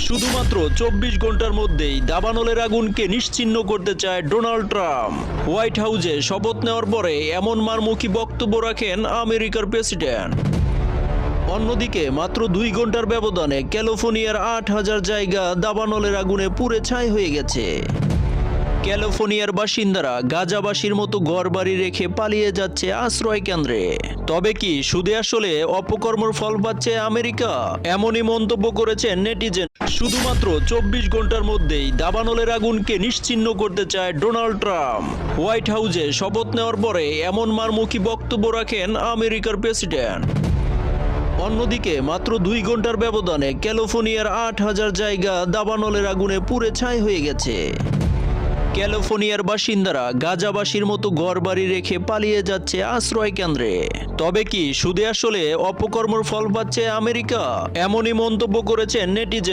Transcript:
শুধুমাত্র 24 ঘন্টার মধ্যেই দাবানলের আগুনকে নিশ্চিহ্ন করতে চায় ডোনাল্ড ট্রাম্প। হোয়াইট হাউসে শপথ নেওয়ার পরে এমন মারমুখী বক্তব্য রাখেন আমেরিকার প্রেসিডেন্ট। অন্যদিকে মাত্র 2 ঘন্টার ব্যবধানে ক্যালিফোর্নিয়ার 8,000 জায়গা দাবানলের আগুনে পুড়ে ছাই হয়ে গেছে। ক্যালিফোর্নিয়ার বাসিন্দারা গাজাবাসীর মতো ঘরবাড়ি রেখে পালিয়ে যাচ্ছে আশ্রয় কেন্দ্রে। তবে কি সুদে আসলে অপকর্মর ফল পাচ্ছে আমেরিকা? এমনই মন্তব্য করেছেন নেটিজেন। শুধুমাত্র 24 ঘন্টার মধ্যেই দাবানলের আগুনকে নিশ্চিহ্ন করতে চায় ডোনাল্ড ট্রাম্প। হোয়াইট হাউসে শপথ নেওয়ার পরে এমন মারমুখী বক্তব্য রাখেন আমেরিকার প্রেসিডেন্ট। অন্যদিকে মাত্র 2 ঘন্টার ব্যবধানে ক্যালিফোর্নিয়ার 8,000 জায়গা দাবানলের আগুনে পুড়ে ছাই হয়ে গেছে। ক্যালিফোর্নিয়ার বাসিন্দারা গাজাবাসীর মতো ঘরবাড়ি রেখে পালিয়ে যাচ্ছে আশ্রয় কেন্দ্রে। তবে কি সুদে আসলে অপকর্মর ফল পাচ্ছে আমেরিকা? এমনই মন্তব্য করেছেন নেটিজেন।